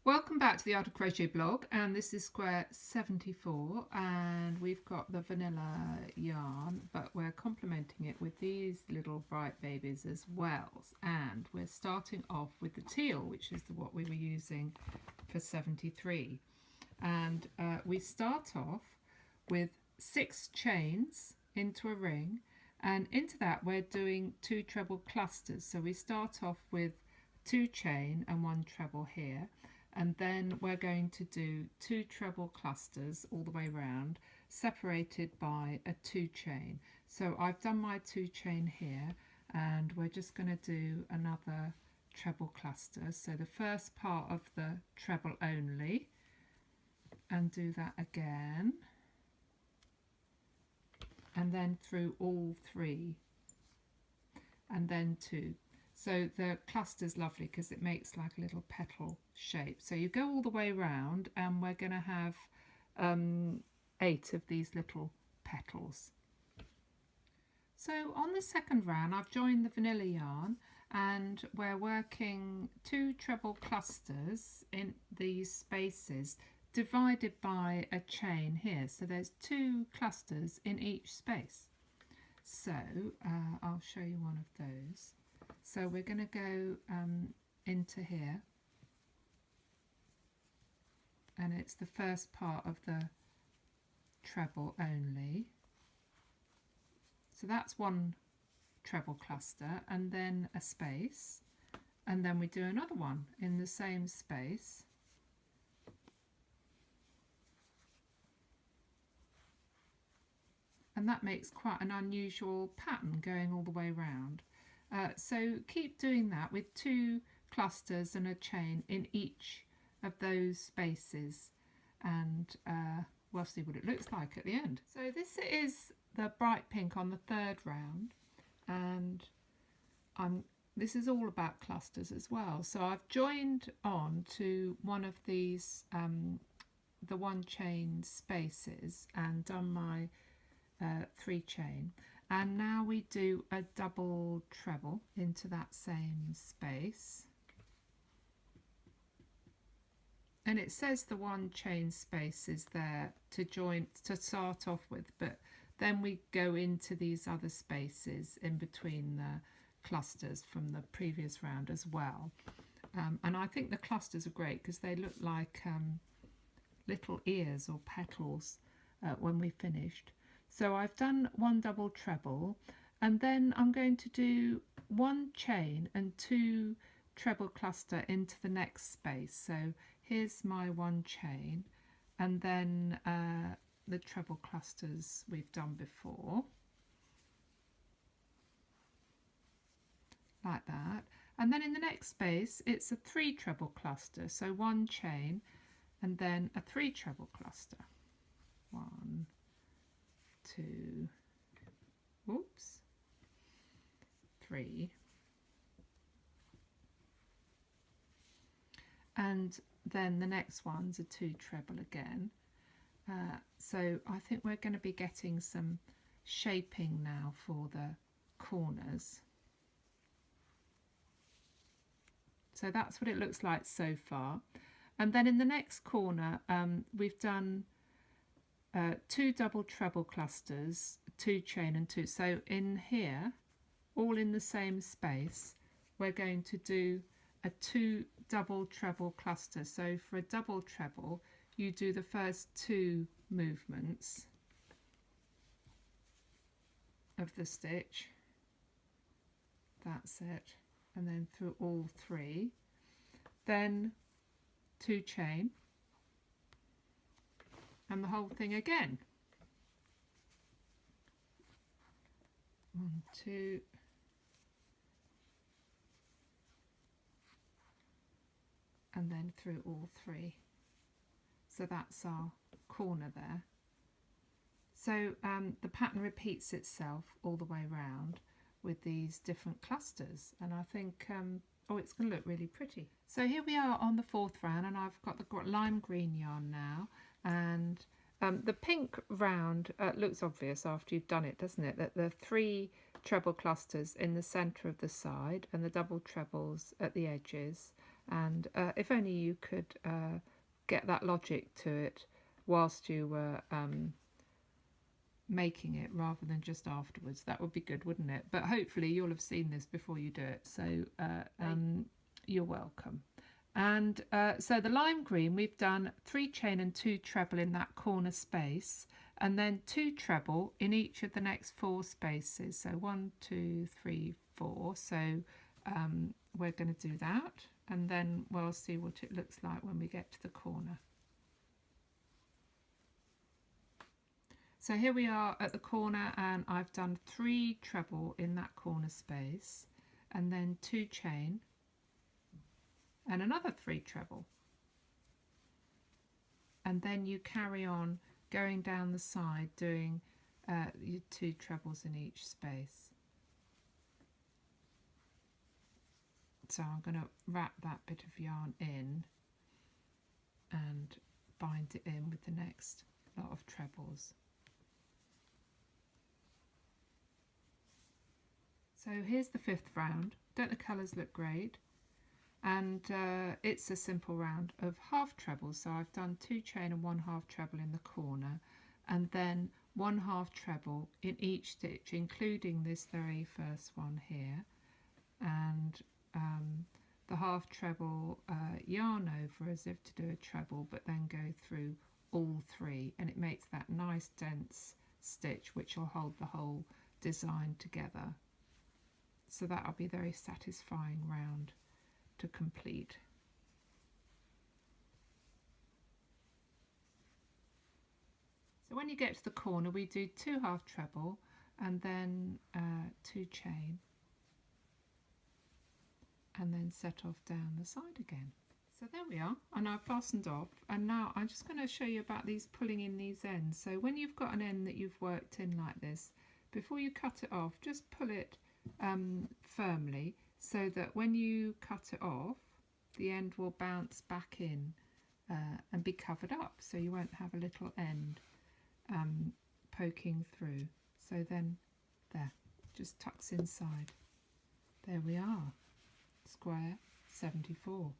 Welcome back to the Art of Crochet blog, and this is square 74, and we've got the vanilla yarn, but we're complementing it with these little bright babies as well. And we're starting off with the teal, which is what we were using for 73. And we start off with 6 chains into a ring, and into that we're doing 2 treble clusters. So we start off with 2 chain and 1 treble here, and then we're going to do 2 treble clusters all the way round, separated by a 2 chain. So I've done my 2 chain here, and we're just going to do another treble cluster. So the first part of the treble only, and do that again, and then through all 3, and then 2. So the cluster's lovely because it makes like a little petal shape. So you go all the way round, and we're going to have 8 of these little petals. So on the second round I've joined the vanilla yarn, and we're working 2 treble clusters in these spaces divided by a chain here. So there's 2 clusters in each space. So I'll show you one of those. So we're going to go into here, and it's the first part of the treble only. So that's 1 treble cluster, and then a space, and then we do another one in the same space. And that makes quite an unusual pattern going all the way round. So keep doing that with 2 clusters and a chain in each of those spaces, and we'll see what it looks like at the end. So this is the bright pink on the third round, and this is all about clusters as well. So I've joined on to one of these the 1 chain spaces and done my 3 chain, and now we do a double treble into that same space, and it says the 1 chain space is there to start off with, but then we go into these other spaces in between the clusters from the previous round as well. And I think the clusters are great because they look like little ears or petals when we finished. So I've done 1 double treble, and then I'm going to do 1 chain and 2 treble cluster into the next space. So here's my 1 chain, and then the treble clusters we've done before, like that. And then in the next space it's a 3 treble cluster, so 1 chain and then a 3 treble cluster. 1, 2, oops, 3, and then the next one's a 2 treble again. So I think we're going to be getting some shaping now for the corners. So that's what it looks like so far. And then in the next corner we've done 2 double treble clusters, 2 chain and 2. So in here, all in the same space, we're going to do a 2 double treble cluster. So for a double treble, you do the first 2 movements of the stitch. That's it. And then through all 3. Then 2 chain, and the whole thing again. 1, 2, and then through all 3. So that's our corner there. So the pattern repeats itself all the way round with these different clusters, and I think oh, it's going to look really pretty. So here we are on the 4th round, and I've got the lime green yarn now, and the pink round looks obvious after you've done it, doesn't it? That the 3 treble clusters in the centre of the side and the double trebles at the edges, and if only you could get that logic to it whilst you were making it rather than just afterwards. That would be good, wouldn't it? But hopefully you'll have seen this before you do it, so you're welcome. And so the lime green, we've done 3 chain and 2 treble in that corner space, and then 2 treble in each of the next 4 spaces. So 1, 2, 3, 4. So we're going to do that, and then we'll see what it looks like when we get to the corner. So here we are at the corner, and I've done 3 treble in that corner space, and then 2 chain and another 3 treble, and then you carry on going down the side doing your 2 trebles in each space. So I'm going to wrap that bit of yarn in and bind it in with the next lot of trebles. So here's the 5th round. Don't the colours look great? And it's a simple round of half trebles. So I've done 2 chain and 1 half treble in the corner, and then 1 half treble in each stitch, including this very first one here, and the half treble yarn over as if to do a treble, but then go through all 3, and it makes that nice dense stitch which will hold the whole design together. So that'll be a very satisfying round to complete. So when you get to the corner, we do 2 half treble and then 2 chain, and then set off down the side again. So there we are, and I've fastened off, and now I'm just going to show you about these pulling in these ends. So when you've got an end that you've worked in like this, before you cut it off, just pull it firmly, so that when you cut it off, the end will bounce back in and be covered up, so you won't have a little end poking through. So then there, just tucks inside. There we are, square 74.